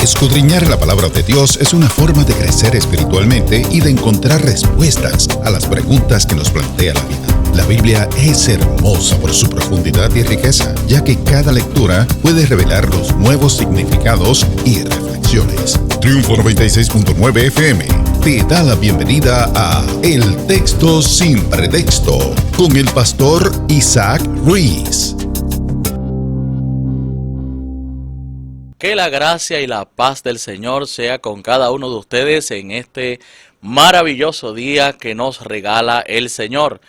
Escudriñar la palabra de Dios es una forma de crecer espiritualmente y de encontrar respuestas a las preguntas que nos plantea la vida. La Biblia es hermosa por su profundidad y riqueza, ya que cada lectura puede revelar los nuevos significados y reflexiones. Triunfo 96.9 FM te da la bienvenida a El Texto Sin Pretexto con el pastor Isaac Ruiz. Que la gracia y la paz del Señor sea con cada uno de ustedes en este maravilloso día que nos regala el Señor.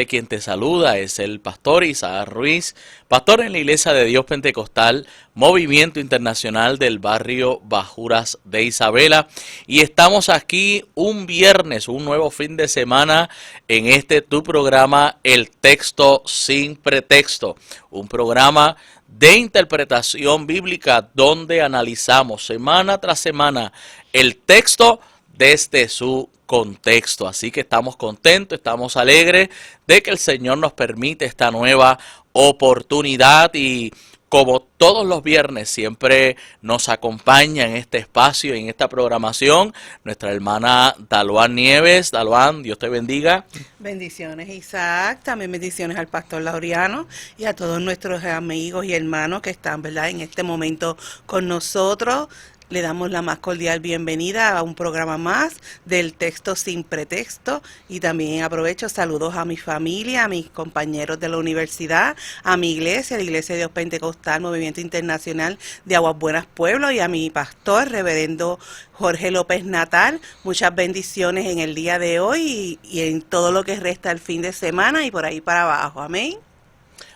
Quien te saluda es el pastor Isaac Ruiz, pastor en la Iglesia de Dios Pentecostal, Movimiento Internacional del barrio Bajuras de Isabela. Y estamos aquí un viernes, un nuevo fin de semana en tu programa El Texto Sin Pretexto. Un programa de interpretación bíblica donde analizamos semana tras semana el texto desde su contexto. Así que estamos contentos, estamos alegres de que el Señor nos permite esta nueva oportunidad y como todos los viernes siempre nos acompaña en este espacio, en esta programación, nuestra hermana Daluán Nieves. Daluán, Dios te bendiga. Bendiciones, Isaac, también bendiciones al pastor Laureano y a todos nuestros amigos y hermanos que están, ¿verdad?, en este momento con nosotros. Le damos la más cordial bienvenida a un programa más del Texto Sin Pretexto y también aprovecho saludos a mi familia, a mis compañeros de la universidad, a mi iglesia, la Iglesia de Dios Pentecostal, Movimiento Internacional de Aguas Buenas Pueblo y a mi pastor, reverendo Jorge López Natal. Muchas bendiciones en el día de hoy y en todo lo que resta el fin de semana y por ahí para abajo. Amén.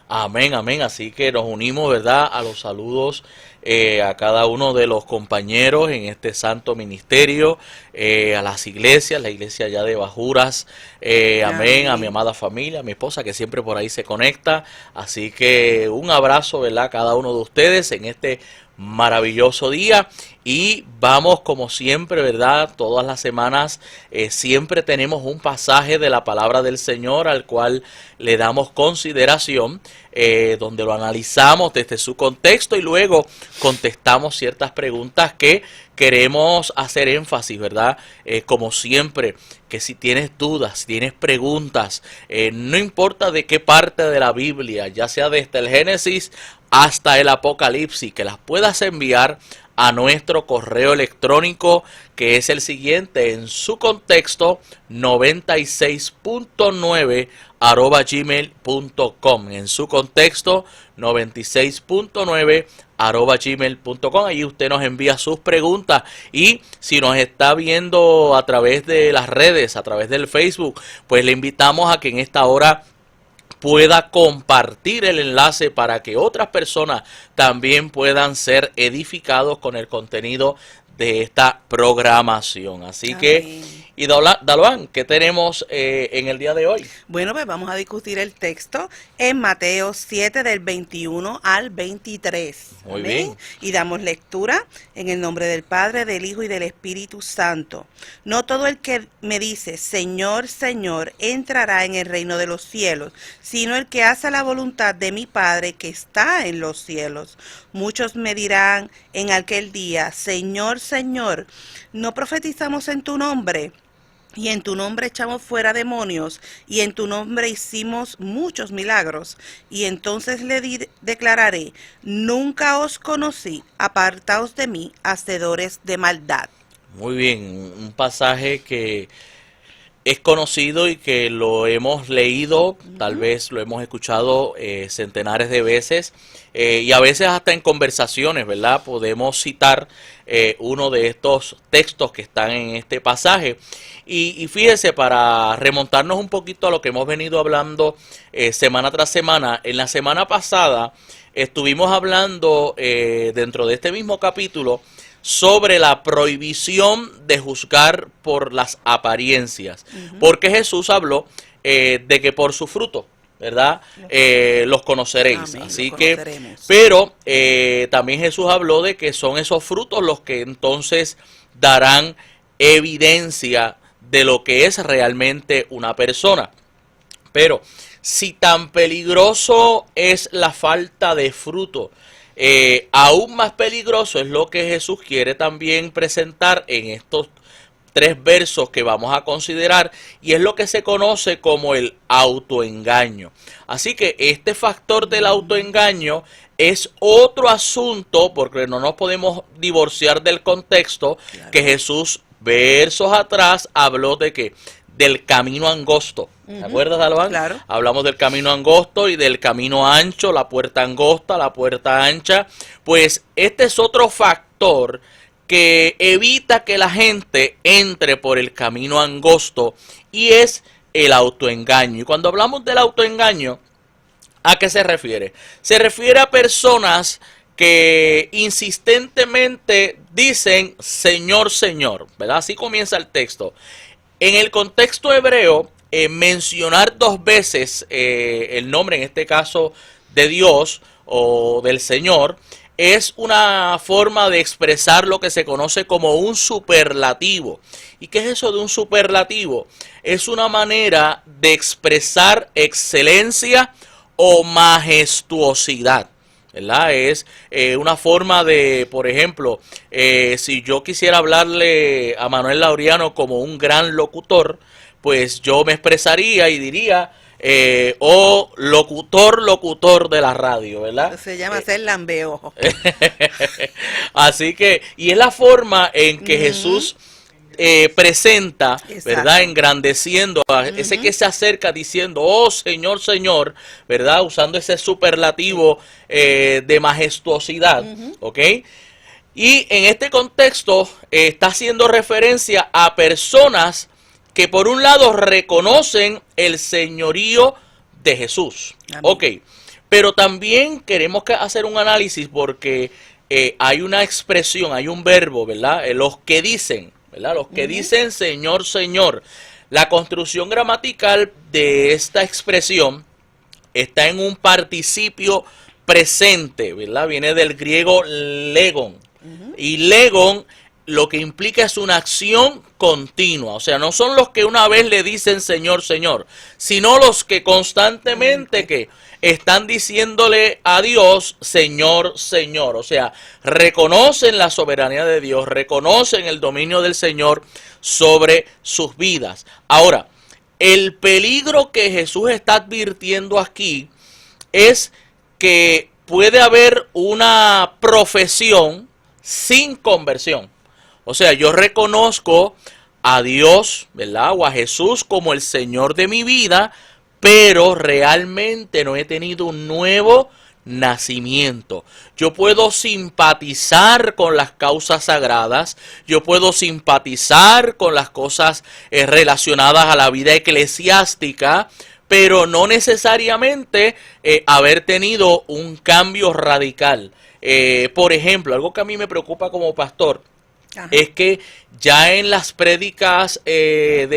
Amén, amén. Así que nos unimos, ¿verdad?, a los saludos a cada uno de los compañeros en este santo ministerio, a las iglesias, la iglesia ya de Bajuras, amén, a mi amada familia, a mi esposa que siempre por ahí se conecta. Así que un abrazo, ¿verdad?, a cada uno de ustedes en este maravilloso día. Y vamos como siempre, ¿verdad? Todas las semanas siempre tenemos un pasaje de la palabra del Señor al cual le damos consideración, donde lo analizamos desde su contexto y luego contestamos ciertas preguntas que queremos hacer énfasis, ¿verdad? Como siempre, que si tienes dudas, si tienes preguntas, no importa de qué parte de la Biblia, ya sea desde el Génesis hasta el Apocalipsis, que las puedas enviar a nuestro correo electrónico, que es el siguiente: en su contexto 96.9 @gmail.com. En su contexto 96.9 @gmail.com. Ahí usted nos envía sus preguntas y si nos está viendo a través de las redes, a través del Facebook, pues le invitamos a que en esta hora pueda compartir el enlace para que otras personas también puedan ser edificados con el contenido de esta programación. Así Amén. Que, y Daluán, ¿qué tenemos en el día de hoy? Bueno, pues vamos a discutir el texto en Mateo 7 del 21 al 23. Muy Amén. bien. Y damos lectura en el nombre del Padre, del Hijo y del Espíritu Santo. No todo el que me dice, Señor, Señor, entrará en el reino de los cielos, sino el que hace la voluntad de mi Padre que está en los cielos. Muchos me dirán en aquel día, Señor, Señor, ¿no profetizamos en tu nombre? Y en tu nombre echamos fuera demonios, y en tu nombre hicimos muchos milagros. Y entonces le declararé, nunca os conocí, apartaos de mí, hacedores de maldad. Muy bien, un pasaje que es conocido y que lo hemos leído, tal vez lo hemos escuchado centenares de veces, y a veces hasta en conversaciones, ¿verdad? Podemos citar uno de estos textos que están en este pasaje. Y fíjese, para remontarnos un poquito a lo que hemos venido hablando semana tras semana, en la semana pasada estuvimos hablando dentro de este mismo capítulo sobre la prohibición de juzgar por las apariencias, porque Jesús habló de que por su fruto, ¿verdad? Los conoceréis. Amén, así los que, conoceremos. pero también Jesús habló de que son esos frutos los que entonces darán evidencia de lo que es realmente una persona. Pero si tan peligroso es la falta de fruto Aún más peligroso es lo que Jesús quiere también presentar en estos 3 versos que vamos a considerar, y es lo que se conoce como el autoengaño. Así que este factor del autoengaño es otro asunto, porque no nos podemos divorciar del contexto, claro, que Jesús versos atrás habló de que del camino angosto. ¿Te acuerdas, Albán? Claro. Hablamos del camino angosto y del camino ancho, la puerta angosta, la puerta ancha. Pues este es otro factor que evita que la gente entre por el camino angosto, y es el autoengaño. Y cuando hablamos del autoengaño, ¿a qué se refiere? Se refiere a personas que insistentemente dicen Señor, Señor, ¿verdad? Así comienza el texto. En el contexto hebreo, mencionar 2 veces el nombre, en este caso de Dios o del Señor, es una forma de expresar lo que se conoce como un superlativo. ¿Y qué es eso de un superlativo? Es una manera de expresar excelencia o majestuosidad, ¿verdad? Es una forma de, por ejemplo, si yo quisiera hablarle a Manuel Laureano como un gran locutor, pues yo me expresaría y diría, locutor de la radio, ¿verdad? Se llama ser lambeojo. Así que, y es la forma en que Jesús presenta, ¿verdad? Engrandeciendo a ese que se acerca diciendo, oh Señor, Señor, ¿verdad? Usando ese superlativo de majestuosidad, ¿ok? Y en este contexto está haciendo referencia a personas que por un lado reconocen el señorío de Jesús. Amén. Ok, pero también queremos hacer un análisis porque hay una expresión, hay un verbo, ¿verdad? Los que dicen, ¿verdad? Los que dicen Señor, Señor. La construcción gramatical de esta expresión está en un participio presente, ¿verdad? Viene del griego legon. Y legon lo que implica es una acción continua. O sea, no son los que una vez le dicen Señor, Señor, sino los que constantemente que están diciéndole a Dios Señor, Señor. O sea, reconocen la soberanía de Dios, reconocen el dominio del Señor sobre sus vidas. Ahora, el peligro que Jesús está advirtiendo aquí es que puede haber una profesión sin conversión. O sea, yo reconozco a Dios, ¿verdad? O a Jesús como el Señor de mi vida, pero realmente no he tenido un nuevo nacimiento. Yo puedo simpatizar con las causas sagradas, yo puedo simpatizar con las cosas relacionadas a la vida eclesiástica, pero no necesariamente haber tenido un cambio radical. Por ejemplo, algo que a mí me preocupa como pastor, ajá, es que ya en las prédicas de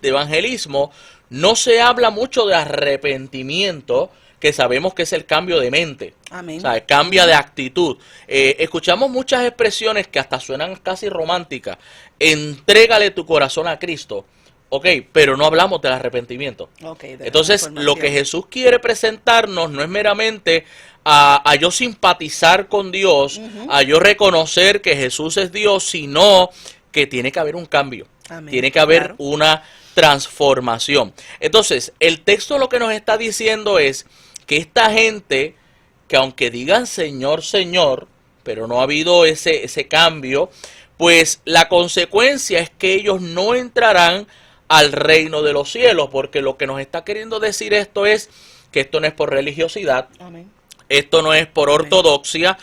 evangelismo no se habla mucho de arrepentimiento, que sabemos que es el cambio de mente. Amén. O sea, cambia de actitud. Escuchamos muchas expresiones que hasta suenan casi románticas. Entrégale tu corazón a Cristo. Ok, pero no hablamos del arrepentimiento. Okay, entonces, lo que Jesús quiere presentarnos no es meramente a yo simpatizar con Dios, a yo reconocer que Jesús es Dios, sino que tiene que haber un cambio. Amén. Tiene que haber una transformación. Entonces, el texto lo que nos está diciendo es que esta gente, que aunque digan Señor, Señor, pero no ha habido ese cambio, pues la consecuencia es que ellos no entrarán al reino de los cielos, porque lo que nos está queriendo decir esto es que esto no es por religiosidad. Amén. Esto no es por ortodoxia.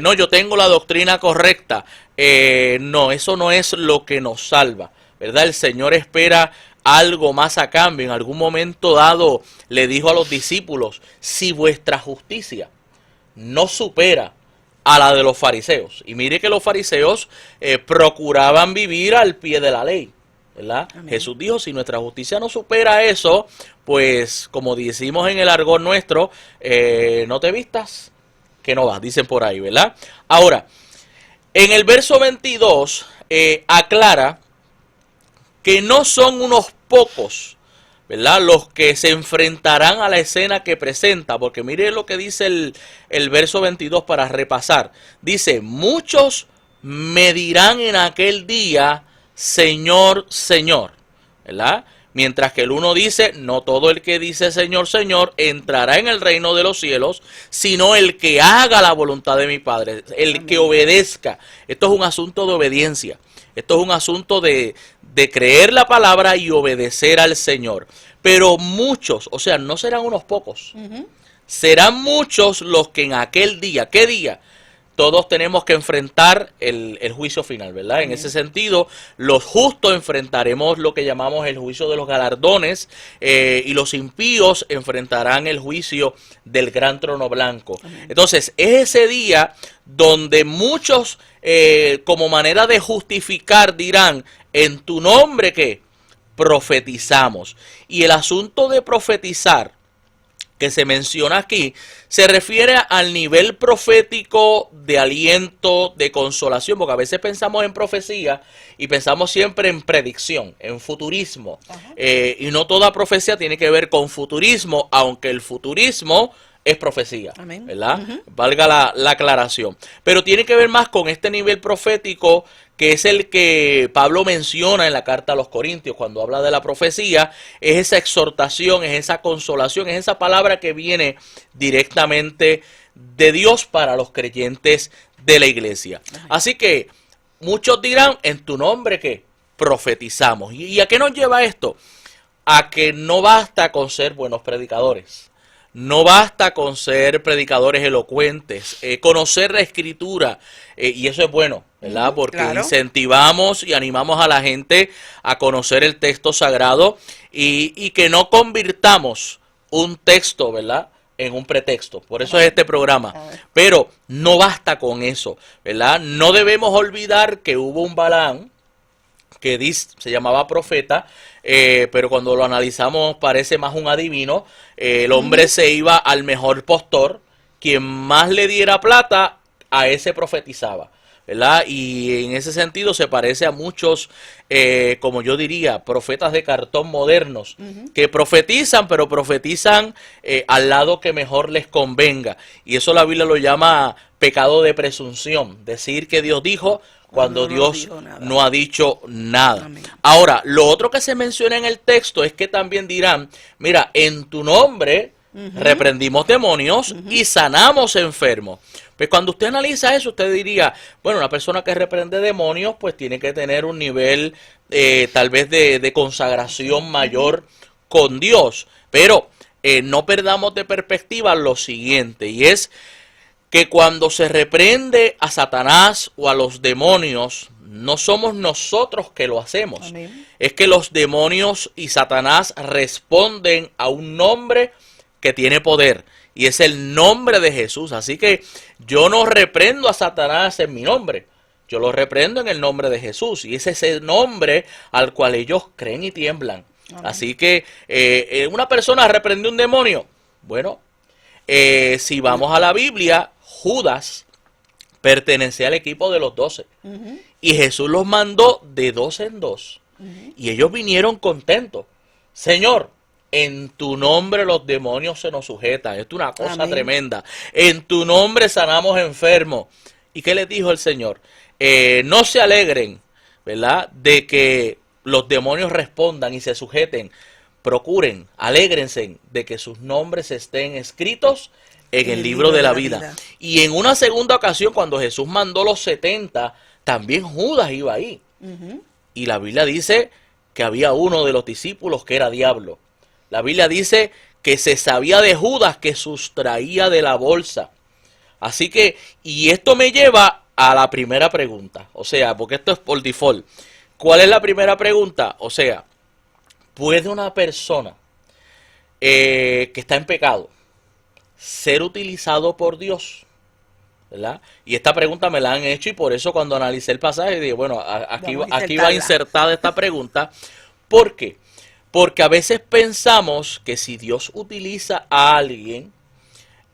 No, yo tengo la doctrina correcta. No, eso no es lo que nos salva, ¿verdad? El Señor espera algo más a cambio. En algún momento dado le dijo a los discípulos, si vuestra justicia no supera a la de los fariseos. Y mire que los fariseos procuraban vivir al pie de la ley, ¿verdad? Amén. Jesús dijo, si nuestra justicia no supera eso, pues como decimos en el argot nuestro, no te vistas, que no vas, dicen por ahí, ¿verdad? Ahora, en el verso 22 aclara que no son unos pocos ¿verdad? Los que se enfrentarán a la escena que presenta, porque mire lo que dice el verso 22 para repasar. Dice, muchos me dirán en aquel día, Señor, Señor, ¿verdad? Mientras que el uno dice, no todo el que dice Señor, Señor entrará en el reino de los cielos, sino el que haga la voluntad de mi Padre, el que obedezca. Esto es un asunto de obediencia. Esto es un asunto de creer la palabra y obedecer al Señor. Pero muchos, o sea, no serán unos pocos. Serán muchos los que en aquel día, ¿qué día? Todos tenemos que enfrentar el juicio final, ¿verdad? En ese sentido, los justos enfrentaremos lo que llamamos el juicio de los galardones y los impíos enfrentarán el juicio del gran trono blanco. Entonces, es ese día donde muchos, como manera de justificar, dirán, en tu nombre, ¿qué? Profetizamos. Y el asunto de profetizar que se menciona aquí, se refiere al nivel profético de aliento, de consolación, porque a veces pensamos en profecía y pensamos siempre en predicción, en futurismo, y no toda profecía tiene que ver con futurismo, aunque el futurismo es profecía, ¿verdad? Valga la aclaración. Pero tiene que ver más con este nivel profético, que es el que Pablo menciona en la carta a los Corintios, cuando habla de la profecía, es esa exhortación, es esa consolación, es esa palabra que viene directamente de Dios para los creyentes de la iglesia. Así que muchos dirán, en tu nombre, ¿qué? Profetizamos. ¿Y a qué nos lleva esto? A que no basta con ser buenos predicadores. No basta con ser predicadores elocuentes, conocer la escritura, y eso es bueno, ¿verdad? Porque incentivamos y animamos a la gente a conocer el texto sagrado y que no convirtamos un texto, ¿verdad?, en un pretexto. Por eso es este programa. Pero no basta con eso, ¿verdad? No debemos olvidar que hubo un Balaam que se llamaba profeta, pero cuando lo analizamos parece más un adivino. El hombre se iba al mejor postor, quien más le diera plata, a ese profetizaba, ¿verdad? Y en ese sentido se parece a muchos, como yo diría, profetas de cartón modernos, que profetizan, pero profetizan al lado que mejor les convenga. Y eso la Biblia lo llama pecado de presunción, decir que Dios dijo cuando Dios no ha dicho nada. Ahora, lo otro que se menciona en el texto es que también dirán, mira, en tu nombre reprendimos demonios y sanamos enfermos. Pues cuando usted analiza eso, usted diría, bueno, una persona que reprende demonios, pues tiene que tener un nivel tal vez de consagración mayor con Dios. Pero no perdamos de perspectiva lo siguiente, y es que cuando se reprende a Satanás o a los demonios, no somos nosotros que lo hacemos. Es que los demonios y Satanás responden a un nombre que tiene poder, y es el nombre de Jesús. Así que yo no reprendo a Satanás en mi nombre, yo lo reprendo en el nombre de Jesús, y es ese nombre al cual ellos creen y tiemblan. Así que una persona reprendió un demonio. Bueno, si vamos a la Biblia, Judas pertenecía al equipo de los 12. Y Jesús los mandó de 2 en 2. Y ellos vinieron contentos. Señor, en tu nombre los demonios se nos sujetan. Esto es una cosa tremenda. En tu nombre sanamos enfermos. ¿Y qué les dijo el Señor? No se alegren, ¿verdad?, de que los demonios respondan y se sujeten. Procuren, alégrense de que sus nombres estén escritos en el libro de la vida. Y en una segunda ocasión, cuando Jesús mandó los 70, también Judas iba ahí. Y la Biblia dice que había uno de los discípulos que era diablo. La Biblia dice que se sabía de Judas que sustraía de la bolsa. Así que, y esto me lleva a la primera pregunta. O sea, porque esto es por default. ¿Cuál es la primera pregunta? O sea, ¿puede una persona que está en pecado ser utilizado por Dios? ¿Verdad? Y esta pregunta me la han hecho, y por eso cuando analicé el pasaje dije, bueno, aquí va insertada esta pregunta. ¿Por qué? Porque a veces pensamos que si Dios utiliza a alguien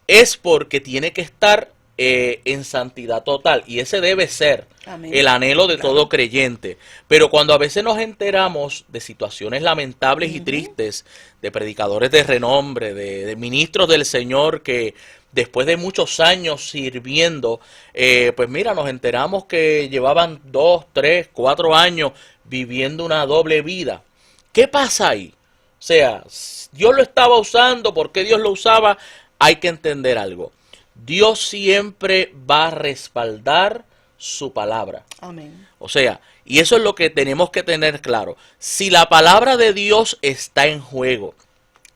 es porque tiene que estar en santidad total. Y ese debe ser Amén. el anhelo de Claro. todo creyente. Pero cuando a veces nos enteramos de situaciones lamentables y tristes, de predicadores de renombre, de ministros del Señor que después de muchos años sirviendo, pues mira, nos enteramos que llevaban 2, 3, 4 años viviendo una doble vida. ¿Qué pasa ahí? O sea, Dios lo estaba usando, ¿por qué Dios lo usaba? Hay que entender algo. Dios siempre va a respaldar su palabra. Amén. O sea, y eso es lo que tenemos que tener claro. Si la palabra de Dios está en juego,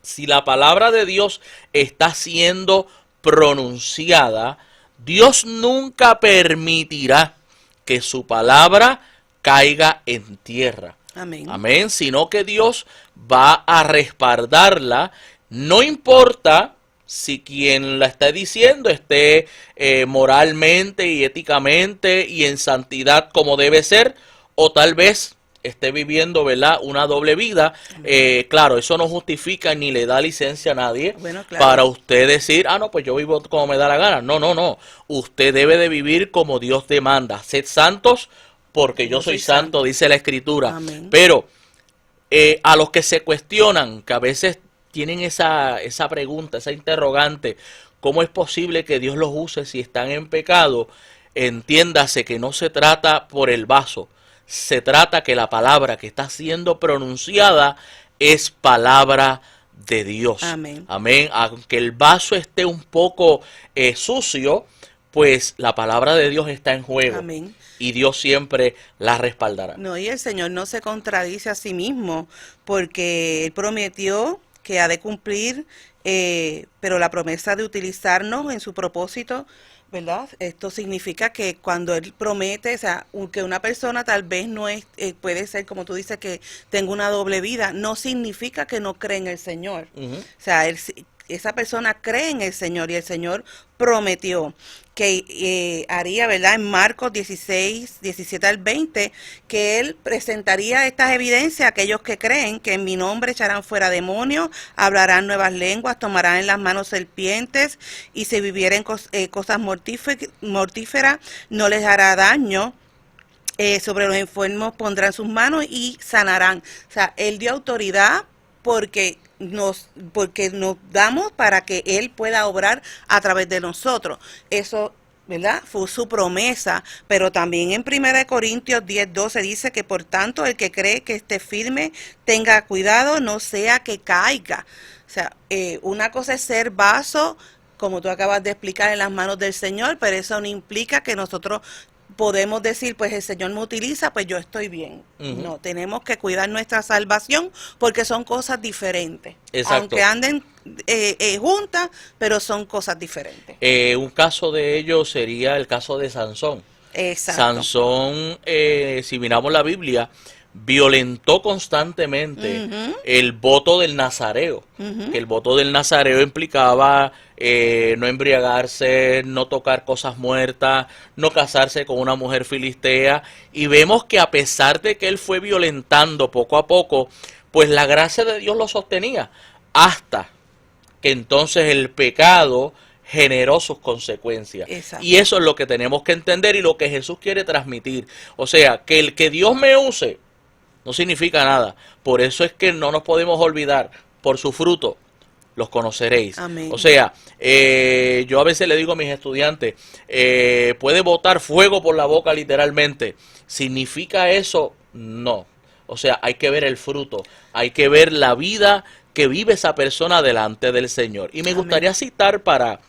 si la palabra de Dios está siendo pronunciada, Dios nunca permitirá que su palabra caiga en tierra. Amén. Amén. Sino que Dios va a respaldarla. No importa si quien la está diciendo esté moralmente y éticamente y en santidad como debe ser, o tal vez esté viviendo, ¿verdad?, una doble vida. Claro, eso no justifica ni le da licencia a nadie para usted decir, no, pues yo vivo como me da la gana. No, no, no. Usted debe de vivir como Dios demanda. Sed santos porque yo soy santo, dice la Escritura. Amén. Pero a los que se cuestionan, que a veces tienen esa pregunta, esa interrogante, ¿cómo es posible que Dios los use si están en pecado? Entiéndase que no se trata por el vaso, se trata que la palabra que está siendo pronunciada es palabra de Dios. Amén. Amén. Aunque el vaso esté un poco sucio, pues la palabra de Dios está en juego. Amén. Y Dios siempre la respaldará. No, y el Señor no se contradice a sí mismo, porque Él prometió que ha de cumplir, pero la promesa de utilizarnos en su propósito, ¿verdad? Esto significa que cuando Él promete, o sea, que una persona tal vez no es, puede ser, como tú dices, que tenga una doble vida, no significa que no cree en el Señor. O sea, esa persona cree en el Señor y el Señor prometió que haría, ¿verdad?, en Marcos 16, 17 al 20, que Él presentaría estas evidencias a aquellos que creen, que en mi nombre echarán fuera demonios, hablarán nuevas lenguas, tomarán en las manos serpientes, y si vivieren cosas mortíferas, no les hará daño. Sobre los enfermos pondrán sus manos y sanarán. O sea, Él dio autoridad porque nos damos para que Él pueda obrar a través de nosotros. Eso, ¿verdad?, fue su promesa. Pero también en 1 Corintios 10:12 dice que por tanto el que cree que esté firme, tenga cuidado, no sea que caiga. O sea, una cosa es ser vaso, como tú acabas de explicar, en las manos del Señor, pero eso no implica que nosotros podemos decir, pues el Señor me utiliza, pues yo estoy bien. No, tenemos que cuidar nuestra salvación porque son cosas diferentes. Exacto. Aunque anden juntas, pero son cosas diferentes. Un caso de ello sería el caso de Sansón. Exacto. Sansón, si miramos la Biblia, violentó constantemente el voto del nazareo. Que el voto del nazareo implicaba no embriagarse, no tocar cosas muertas, no casarse con una mujer filistea. Y vemos que a pesar de que él fue violentando poco a poco, pues la gracia de Dios lo sostenía, hasta que entonces el pecado generó sus consecuencias. Exacto. Y eso es lo que tenemos que entender y lo que Jesús quiere transmitir. O sea, que el que Dios me use no significa nada. Por eso es que no nos podemos olvidar, por su fruto los conoceréis. Amén. O sea, yo a veces le digo a mis estudiantes, puede botar fuego por la boca literalmente. ¿Significa eso? No. O sea, hay que ver el fruto, hay que ver la vida que vive esa persona delante del Señor. Y me gustaría citar para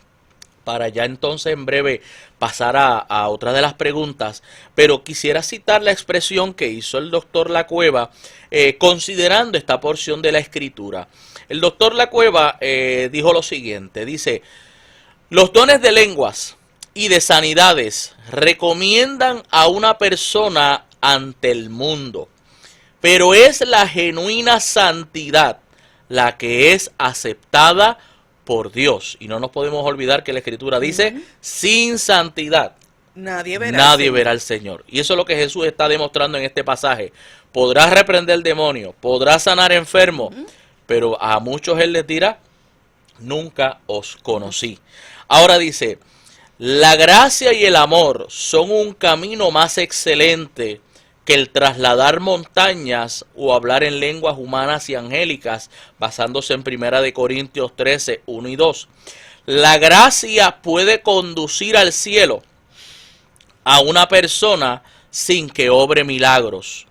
ya entonces en breve pasar a otra de las preguntas, pero quisiera citar la expresión que hizo el doctor Lacueva considerando esta porción de la Escritura. El doctor Lacueva dijo lo siguiente, dice: los dones de lenguas y de sanidades recomiendan a una persona ante el mundo, pero es la genuina santidad la que es aceptada por Dios. Y no nos podemos olvidar que la Escritura dice, sin santidad nadie verá al Señor. Y eso es lo que Jesús está demostrando en este pasaje. Podrás reprender demonios, podrás sanar enfermos, pero a muchos Él les dirá, nunca os conocí. Ahora dice, La gracia y el amor son un camino más excelente que el trasladar montañas o hablar en lenguas humanas y angélicas, basándose en 1 Corintios 13, 1 y 2. La gracia puede conducir al cielo a una persona sin que obre milagros,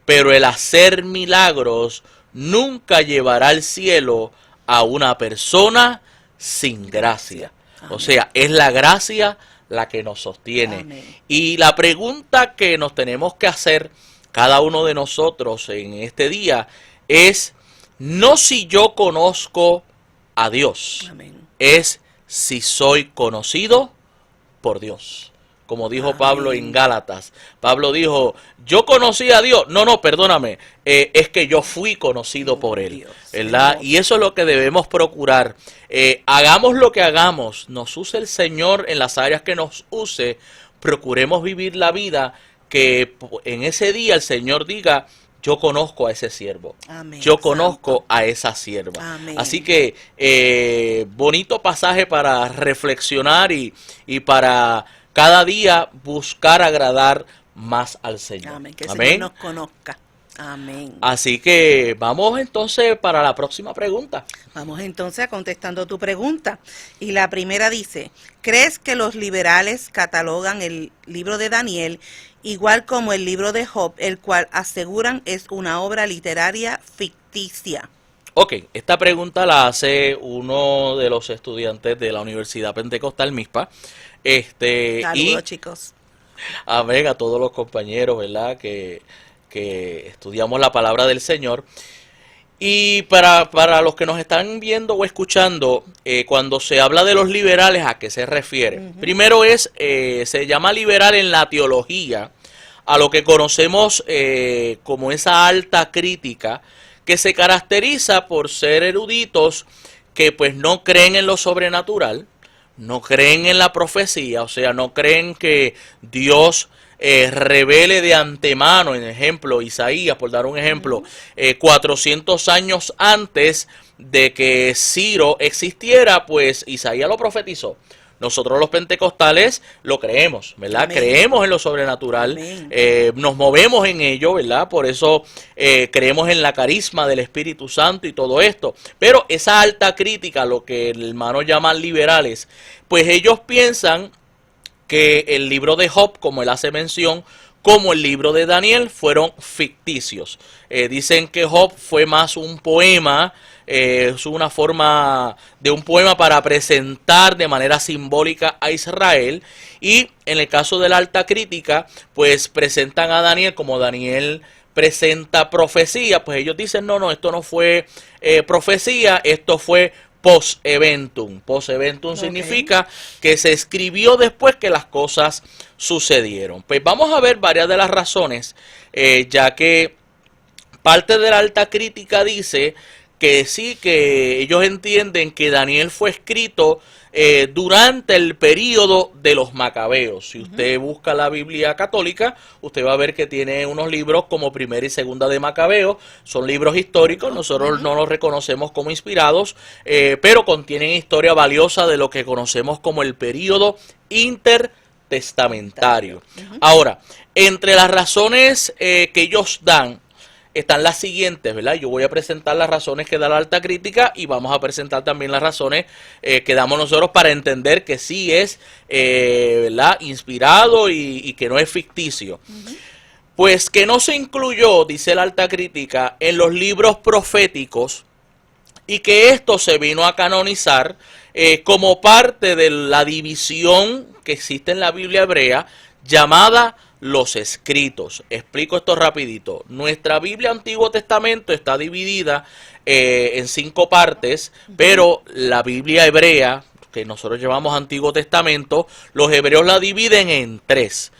pero el hacer milagros nunca llevará al cielo a una persona sin gracia. O sea, es la gracia la que nos sostiene. Amén. Y la pregunta que nos tenemos que hacer cada uno de nosotros en este día es no si yo conozco a Dios, Amén. es si soy conocido por Dios. Como dijo Amén. Pablo en Gálatas. Pablo dijo, yo conocí a Dios. No, perdóname. Es que yo fui conocido por Él. Dios, ¿Verdad? hermoso. Y eso es lo que debemos procurar. Hagamos lo que hagamos. Nos use el Señor en las áreas que nos use. Procuremos vivir la vida que en ese día el Señor diga, yo conozco a ese siervo. Amén. Yo conozco Santo. a esa sierva. Amén. Así que bonito pasaje para reflexionar y para cada día buscar agradar más al Señor. Amén. Que el Amén. Señor nos conozca. Amén. Así que vamos entonces para la próxima pregunta. Vamos entonces a contestando tu pregunta. Y la primera dice, ¿crees que los liberales catalogan el libro de Daniel igual como el libro de Job, el cual aseguran es una obra literaria ficticia? Ok, esta pregunta la hace uno de los estudiantes de la Universidad Pentecostal Mispa. Saludos, chicos. Amén a todos los compañeros, ¿verdad? Que estudiamos la palabra del Señor. Y para los que nos están viendo o escuchando, cuando se habla de los liberales, ¿a qué se refiere? Primero se llama liberal en la teología, a lo que conocemos como esa alta crítica, que se caracteriza por ser eruditos que pues no creen en lo sobrenatural, no creen en la profecía, o sea, no creen que Dios revele de antemano, en ejemplo, Isaías, por dar un ejemplo, 400 años antes de que Ciro existiera, pues Isaías lo profetizó. Nosotros los pentecostales lo creemos, ¿verdad? Amén. Creemos en lo sobrenatural, Amén. nos movemos en ello, ¿verdad? Por eso creemos en la carisma del Espíritu Santo y todo esto. Pero esa alta crítica, lo que el hermano llaman liberales, pues ellos piensan que el libro de Job, como él hace mención, como el libro de Daniel, fueron ficticios. Dicen que Job fue más un poema, es una forma de un poema para presentar de manera simbólica a Israel. Y en el caso de la alta crítica, pues presentan a Daniel como Daniel presenta profecía. Pues ellos dicen, no, esto no fue profecía, esto fue post-eventum. Post-eventum significa que se escribió después que las cosas sucedieron. Pues vamos a ver varias de las razones, ya que parte de la alta crítica dice que sí, que ellos entienden que Daniel fue escrito durante el período de los macabeos. Si usted busca la Biblia católica, usted va a ver que tiene unos libros como Primera y Segunda de Macabeo. Son libros históricos, nosotros no los reconocemos como inspirados, pero contienen historia valiosa de lo que conocemos como el período intertestamentario. Ahora, entre las razones que ellos dan, están las siguientes, ¿verdad? Yo voy a presentar las razones que da la alta crítica y vamos a presentar también las razones que damos nosotros para entender que sí es, ¿verdad?, inspirado y que no es ficticio. Pues que no se incluyó, dice la alta crítica, en los libros proféticos y que esto se vino a canonizar como parte de la división que existe en la Biblia hebrea llamada los escritos. Explico esto rapidito. Nuestra Biblia Antiguo Testamento está dividida en 5 partes, pero la Biblia hebrea, que nosotros llamamos Antiguo Testamento, los hebreos la dividen en 3.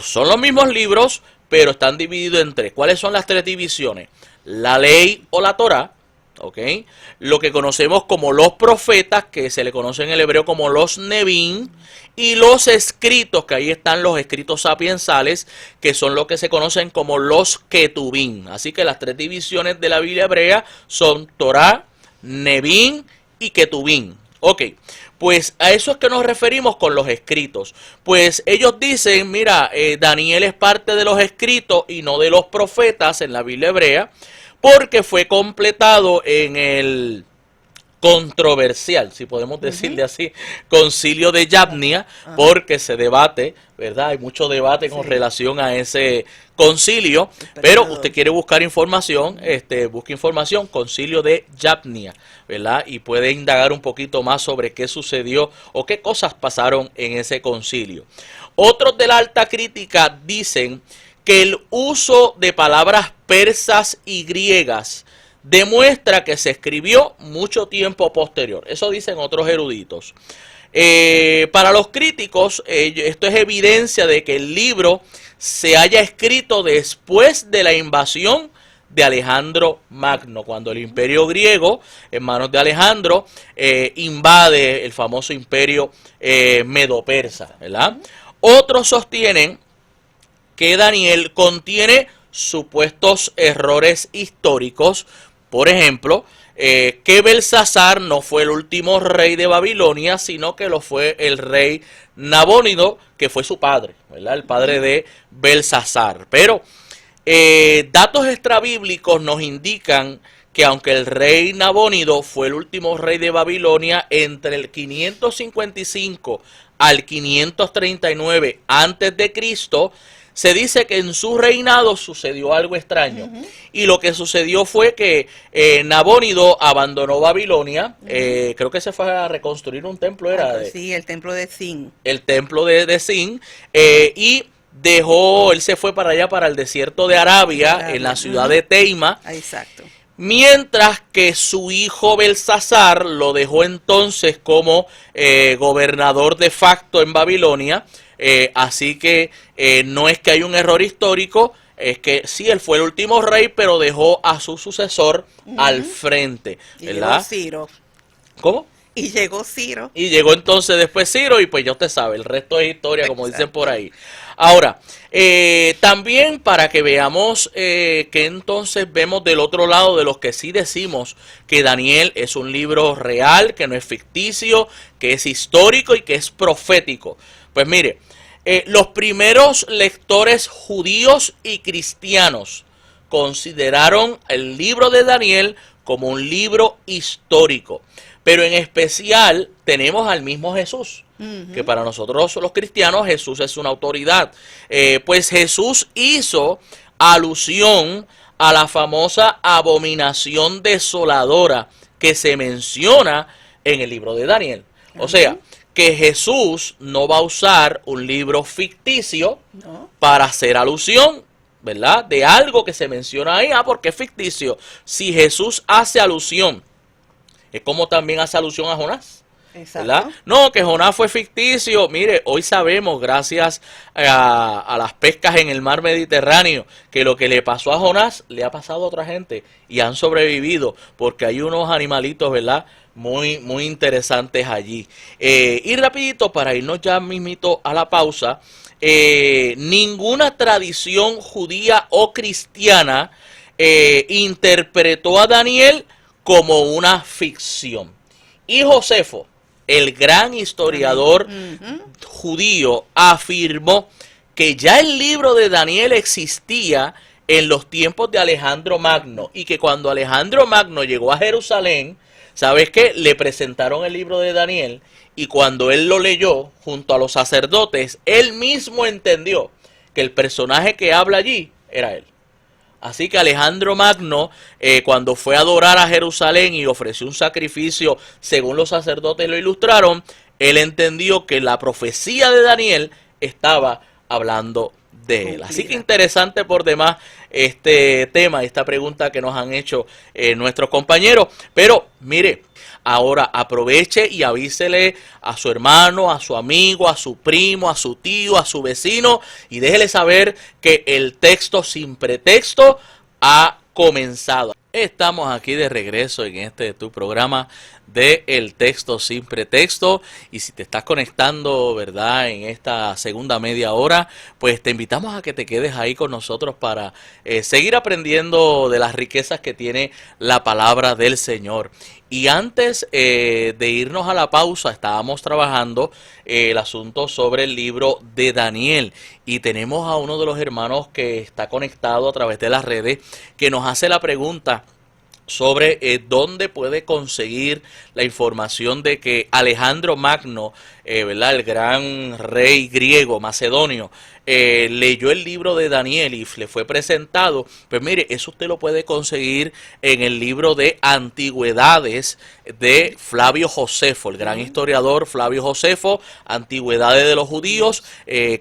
Son los mismos libros, pero están divididos en 3. ¿Cuáles son las 3 divisiones? La ley o la Torá, ¿ok? Lo que conocemos como los profetas, que se le conoce en el hebreo como los Nebim, y los escritos, que ahí están los escritos sapiensales, que son lo que se conocen como los Ketubim. Así que las 3 divisiones de la Biblia hebrea son Torá, Nebim y Ketubim. Ok, Pues a eso es que nos referimos con los escritos. Pues ellos dicen, mira, Daniel es parte de los escritos y no de los profetas en la Biblia hebrea, porque fue completado en el controversial, si podemos decirle así, concilio de Yabnia, porque se debate, ¿verdad? Hay mucho debate con relación a ese concilio, pero usted quiere buscar información, busque información, concilio de Yabnia, ¿verdad? Y puede indagar un poquito más sobre qué sucedió o qué cosas pasaron en ese concilio. Otros de la alta crítica dicen que el uso de palabras persas y griegas demuestra que se escribió mucho tiempo posterior. Eso dicen otros eruditos. Para los críticos, esto es evidencia de que el libro se haya escrito después de la invasión de Alejandro Magno, cuando el imperio griego, en manos de Alejandro, invade el famoso imperio medo-persa, ¿verdad? Otros sostienen que Daniel contiene supuestos errores históricos. Por ejemplo, que Belsasar no fue el último rey de Babilonia, sino que lo fue el rey Nabónido, que fue su padre, ¿verdad? El padre de Belsasar. Pero datos extrabíblicos nos indican que aunque el rey Nabónido fue el último rey de Babilonia, entre el 555 al 539 antes de Cristo, se dice que en su reinado sucedió algo extraño. Y lo que sucedió fue que Nabónido abandonó Babilonia. Creo que se fue a reconstruir un templo. Sí, el templo de Sin. El templo de Sin. Y él se fue para allá, para el desierto de Arabia, en la ciudad de Teima. Exacto. Mientras que su hijo Belsasar lo dejó entonces como gobernador de facto en Babilonia. Así que no es que hay un error histórico, es que sí, él fue el último rey, pero dejó a su sucesor al frente, ¿verdad? Y llegó Ciro. ¿Cómo? Y llegó Ciro. Y llegó entonces después Ciro y pues ya usted sabe, el resto es historia, como dicen por ahí. Ahora, también para que veamos que entonces vemos del otro lado de los que sí decimos que Daniel es un libro real, que no es ficticio, que es histórico y que es profético. Pues mire, los primeros lectores judíos y cristianos consideraron el libro de Daniel como un libro histórico. Pero en especial tenemos al mismo Jesús, que para nosotros los cristianos Jesús es una autoridad. Pues Jesús hizo alusión a la famosa abominación desoladora que se menciona en el libro de Daniel. O sea, que Jesús no va a usar un libro ficticio para hacer alusión, ¿verdad? De algo que se menciona ahí, porque es ficticio. Si Jesús hace alusión, es como también hace alusión a Jonás, ¿verdad? No, que Jonás fue ficticio. Mire, hoy sabemos, gracias a las pescas en el mar Mediterráneo, que lo que le pasó a Jonás le ha pasado a otra gente y han sobrevivido, porque hay unos animalitos, ¿verdad?, muy interesantes allí. Y rapidito, para irnos ya mismito a la pausa, ninguna tradición judía o cristiana interpretó a Daniel como una ficción. Y Josefo, el gran historiador judío, afirmó que ya el libro de Daniel existía en los tiempos de Alejandro Magno, y que cuando Alejandro Magno llegó a Jerusalén, ¿sabes qué? Le presentaron el libro de Daniel, y cuando él lo leyó junto a los sacerdotes, él mismo entendió que el personaje que habla allí era él. Así que Alejandro Magno, cuando fue a adorar a Jerusalén y ofreció un sacrificio, según los sacerdotes lo ilustraron, él entendió que la profecía de Daniel estaba hablando de él. Así que interesante por demás este tema, esta pregunta que nos han hecho nuestros compañeros. Pero mire, ahora aproveche y avísele a su hermano, a su amigo, a su primo, a su tío, a su vecino, y déjele saber que el texto sin pretexto ha comenzado. Estamos aquí de regreso en tu programa de El Texto Sin Pretexto, y si te estás conectando, ¿verdad?, en esta segunda media hora, pues te invitamos a que te quedes ahí con nosotros para seguir aprendiendo de las riquezas que tiene la palabra del Señor. Y antes de irnos a la pausa, estábamos trabajando el asunto sobre el libro de Daniel, y tenemos a uno de los hermanos que está conectado a través de las redes, que nos hace la pregunta sobre dónde puede conseguir la información de que Alejandro Magno, ¿verdad?, el gran rey griego macedonio, leyó el libro de Daniel y le fue presentado. Pues mire, eso usted lo puede conseguir en el libro de Antigüedades de Flavio Josefo, el gran historiador Flavio Josefo, Antigüedades de los Judíos,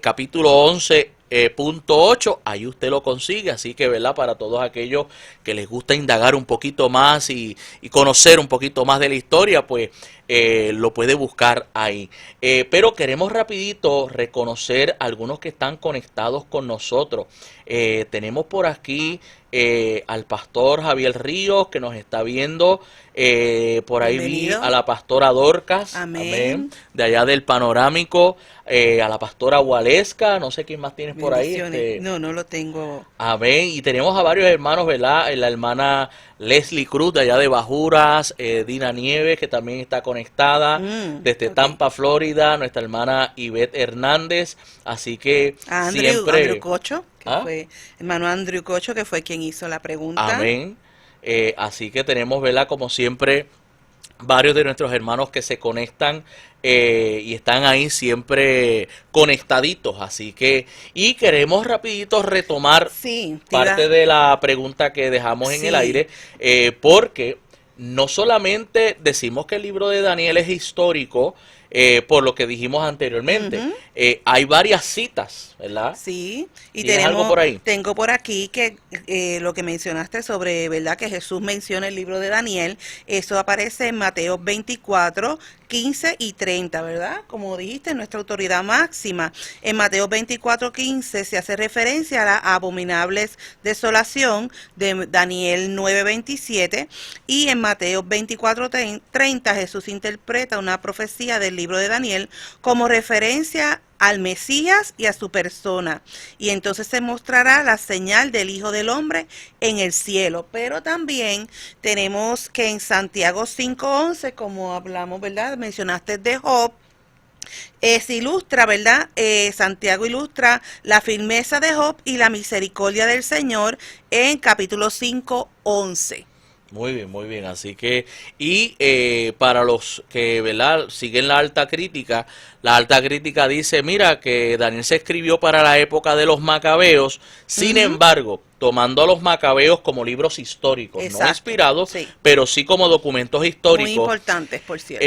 capítulo 11, punto 8, ahí usted lo consigue. Así que, ¿verdad?, para todos aquellos que les gusta indagar un poquito más y conocer un poquito más de la historia, pues lo puede buscar ahí. Pero queremos rapidito reconocer a algunos que están conectados con nosotros. Tenemos por aquí al pastor Javier Ríos, que nos está viendo. Por ahí Bienvenido. vi a la pastora Dorcas, Amén. de allá del Panorámico, a la pastora Gualesca, no sé quién más tienes por ahí. Bendiciones. No lo tengo. Amén. Y tenemos a varios hermanos, ¿verdad? La hermana Leslie Cruz, de allá de Bajuras, Dina Nieves, que también está conectada, desde Ok. Tampa, Florida, nuestra hermana Ivette Hernández. Así que A siempre... Andrew Cocho, que fue, hermano Andrew Cocho, que fue quien hizo la pregunta. Amén. Así que tenemos, ¿verdad?, como siempre, varios de nuestros hermanos que se conectan y están ahí siempre conectaditos. Así que, y queremos rapidito retomar Sí, parte de la pregunta que dejamos en el Sí. aire, porque no solamente decimos que el libro de Daniel es histórico, por lo que dijimos anteriormente, hay varias citas, ¿verdad? Sí, y ¿Tienes algo por ahí? tengo por aquí que lo que mencionaste sobre, ¿verdad?, que Jesús menciona el libro de Daniel, eso aparece en Mateo 24, 15 y 30, ¿verdad? Como dijiste, nuestra autoridad máxima. En Mateo 24, 15 se hace referencia a la abominables desolación de Daniel 9, 27, y en Mateo 24, 30 Jesús interpreta una profecía del libro de Daniel como referencia al Mesías y a su persona, y entonces se mostrará la señal del Hijo del Hombre en el cielo. Pero también tenemos que en Santiago 5:11, como hablamos, ¿verdad?, mencionaste de Job, se ilustra, ¿verdad? Santiago ilustra la firmeza de Job y la misericordia del Señor en capítulo 5:11. Muy bien, muy bien. Así que, y para los que, ¿verdad?, siguen la alta crítica dice, mira, que Daniel se escribió para la época de los macabeos, sin embargo, tomando a los macabeos como libros históricos, Exacto, no inspirados, sí. pero sí como documentos históricos. Muy importantes, por cierto.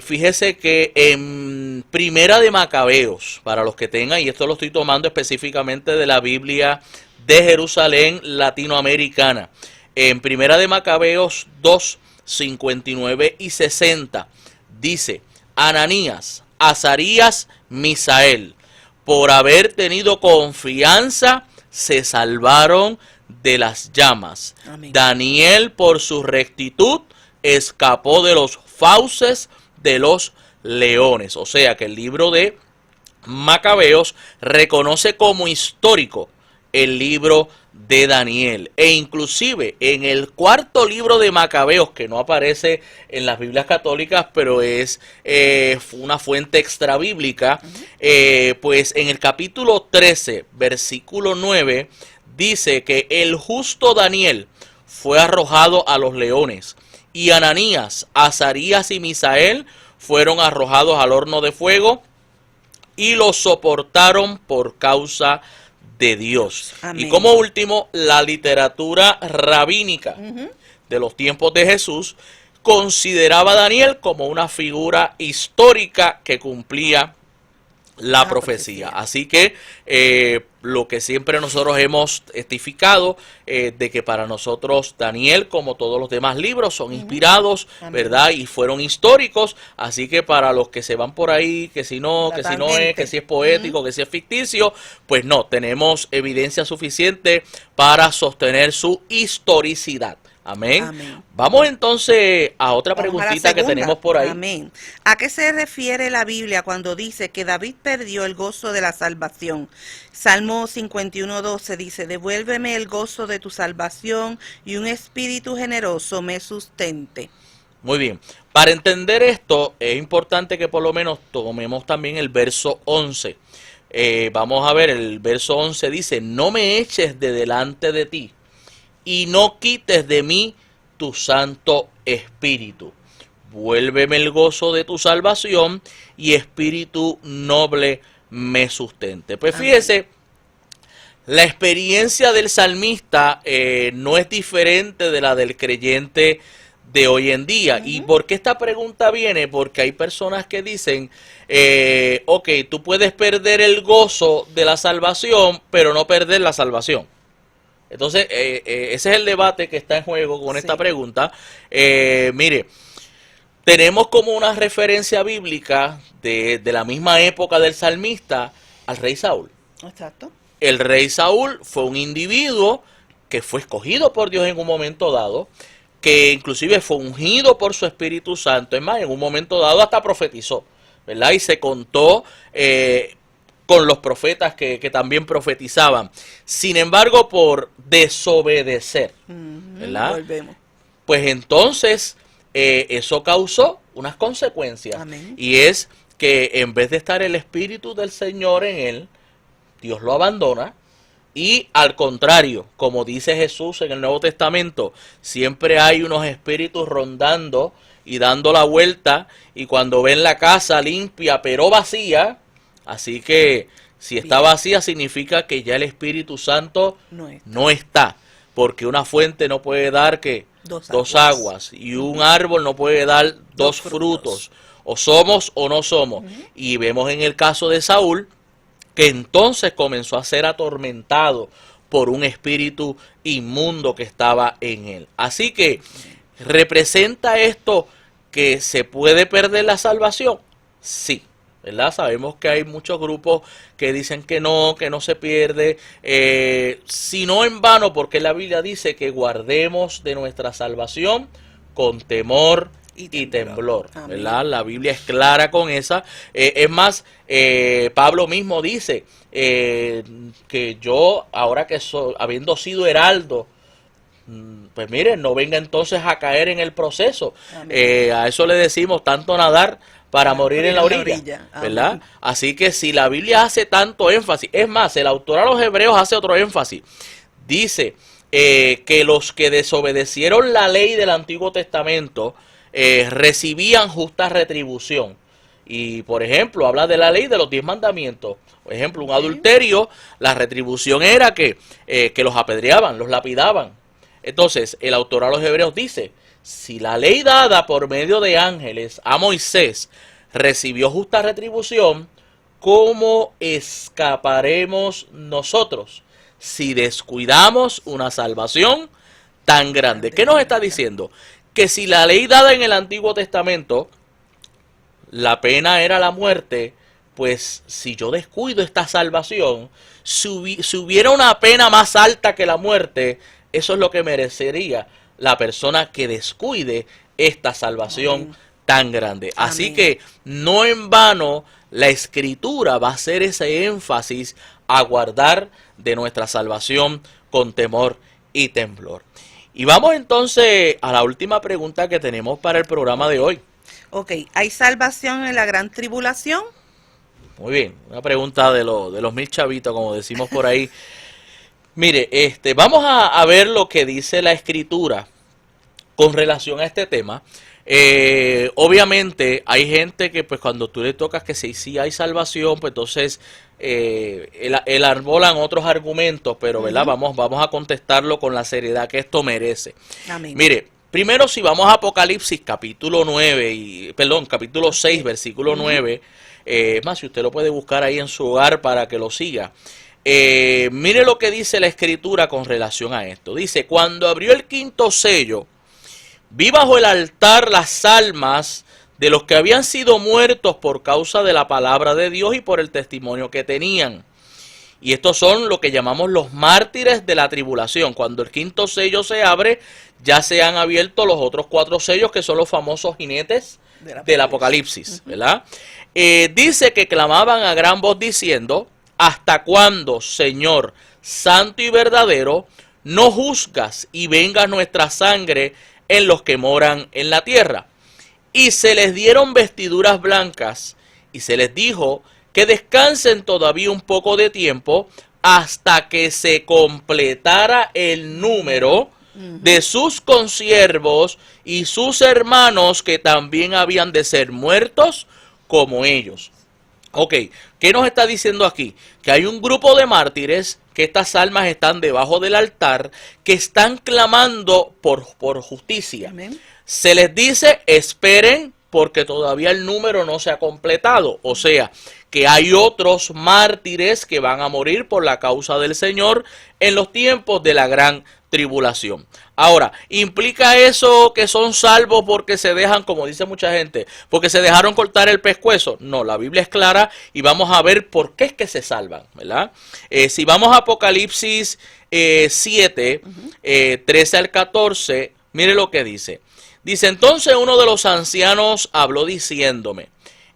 Fíjese que en Primera de Macabeos, para los que tengan, y esto lo estoy tomando específicamente de la Biblia de Jerusalén latinoamericana, en Primera de Macabeos 2, 59 y 60, dice, Ananías, Azarías, Misael, por haber tenido confianza, se salvaron de las llamas. Amén. Daniel, por su rectitud, escapó de los fauces de los leones. O sea que el libro de Macabeos reconoce como histórico el libro de Daniel, e inclusive en el cuarto libro de Macabeos, que no aparece en las Biblias católicas, pero es una fuente extra bíblica, pues en el capítulo 13, versículo 9, dice que el justo Daniel fue arrojado a los leones, y Ananías, Azarías y Misael fueron arrojados al horno de fuego, y los soportaron por causa de Dios. Amén. Y como último, la literatura rabínica de los tiempos de Jesús consideraba a Daniel como una figura histórica que cumplía la profecía. Así que lo que siempre nosotros hemos testificado, de que para nosotros Daniel, como todos los demás libros, son inspirados, ¿verdad? Y fueron históricos. Así que para los que se van por ahí, que si no, que si no es, que si es poético, que si es ficticio, pues no, tenemos evidencia suficiente para sostener su historicidad. Amén. Amén. Vamos entonces a otra Vamos a la preguntita que segunda. tenemos por ahí. Amén. ¿A qué se refiere la Biblia cuando dice que David perdió el gozo de la salvación? Salmo 51:12 dice, devuélveme el gozo de tu salvación y un espíritu generoso me sustente. Muy bien. Para entender esto, es importante que por lo menos tomemos también el verso 11. Vamos a ver, el verso 11 dice, no me eches de delante de ti y no quites de mí tu Santo Espíritu. Vuélveme el gozo de tu salvación y espíritu noble me sustente. Pues fíjese, la experiencia del salmista no es diferente de la del creyente de hoy en día. ¿Y por qué esta pregunta viene? Porque hay personas que dicen, ok, tú puedes perder el gozo de la salvación, pero no perder la salvación. Entonces, ese es el debate que está en juego con esta pregunta. Mire, tenemos como una referencia bíblica de la misma época del salmista al rey Saúl. Exacto. El rey Saúl fue un individuo que fue escogido por Dios en un momento dado, que inclusive fue ungido por su Espíritu Santo. Es más, en un momento dado hasta profetizó, ¿verdad? Y se contó con los profetas que también profetizaban. Sin embargo, por desobedecer, ¿verdad? Volvemos. Pues entonces eso causó unas consecuencias. Amén. Y es que en vez de estar el Espíritu del Señor en él, Dios lo abandona. Y al contrario, como dice Jesús en el Nuevo Testamento, siempre hay unos espíritus rondando y dando la vuelta, y cuando ven la casa limpia pero vacía, así que si está vacía significa que ya el Espíritu Santo no está, porque una fuente no puede dar que dos aguas y un árbol no puede dar dos frutos, o somos o no somos. Y vemos en el caso de Saúl que entonces comenzó a ser atormentado por un espíritu inmundo que estaba en él. Así que, ¿representa esto que se puede perder la salvación? Sí, ¿verdad? Sabemos que hay muchos grupos que dicen que no se pierde, sino en vano, porque la Biblia dice que guardemos de nuestra salvación con temor y temblor, ¿verdad? La Biblia es clara con esa. Es más, Pablo mismo dice que yo, ahora que habiendo sido heraldo, pues miren, no venga entonces a caer en el proceso. A eso le decimos tanto nadar para morir en la orilla, ¿verdad? Amén. Así que si la Biblia hace tanto énfasis, es más, el autor a los Hebreos hace otro énfasis. Dice que los que desobedecieron la ley del Antiguo Testamento recibían justa retribución. Y por ejemplo, habla de la ley de los 10 mandamientos. Por ejemplo, un adulterio, la retribución era que los apedreaban, los lapidaban. Entonces, el autor a los Hebreos dice, si la ley dada por medio de ángeles a Moisés recibió justa retribución, ¿cómo escaparemos nosotros si descuidamos una salvación tan grande? ¿Qué nos está diciendo? Que si la ley dada en el Antiguo Testamento, la pena era la muerte, pues si yo descuido esta salvación, si hubiera una pena más alta que la muerte, eso es lo que merecería la persona que descuide esta salvación tan grande. Así que no en vano la Escritura va a hacer ese énfasis a guardar de nuestra salvación con temor y temblor. Y vamos entonces a la última pregunta que tenemos para el programa de hoy. Ok, ¿hay salvación en la gran tribulación? Muy bien, una pregunta de los 1000 chavitos, como decimos por ahí. Mire, vamos a ver lo que dice la Escritura con relación a este tema. Obviamente hay gente que pues cuando tú le tocas que sí hay salvación, pues entonces enarbolan otros argumentos, pero ¿verdad? Vamos a contestarlo con la seriedad que esto merece. Amén. Mire, primero si vamos a Apocalipsis capítulo 6, versículo 9, es más, si usted lo puede buscar ahí en su hogar para que lo siga. Mire lo que dice la Escritura con relación a esto. Dice, cuando abrió el quinto sello, vi bajo el altar las almas de los que habían sido muertos por causa de la palabra de Dios y por el testimonio que tenían. Y estos son lo que llamamos los mártires de la tribulación. Cuando el quinto sello se abre, ya se han abierto los otros 4 sellos, que son los famosos jinetes del Apocalipsis, ¿verdad? Dice que clamaban a gran voz diciendo: ¿hasta cuándo, Señor santo y verdadero, no juzgas y venga nuestra sangre en los que moran en la tierra? Y se les dieron vestiduras blancas, y se les dijo que descansen todavía un poco de tiempo hasta que se completara el número de sus consiervos y sus hermanos, que también habían de ser muertos como ellos. Ok, ¿qué nos está diciendo aquí? Que hay un grupo de mártires, que estas almas están debajo del altar, que están clamando por justicia. Amén. Se les dice: esperen, porque todavía el número no se ha completado. O sea, que hay otros mártires que van a morir por la causa del Señor en los tiempos de la gran tribulación. Ahora, ¿implica eso que son salvos porque se dejan, como dice mucha gente, porque se dejaron cortar el pescuezo? No, la Biblia es clara y vamos a ver por qué es que se salvan, ¿verdad? Si vamos a Apocalipsis 7, 13 al 14, mire lo que dice. Dice: entonces uno de los ancianos habló diciéndome: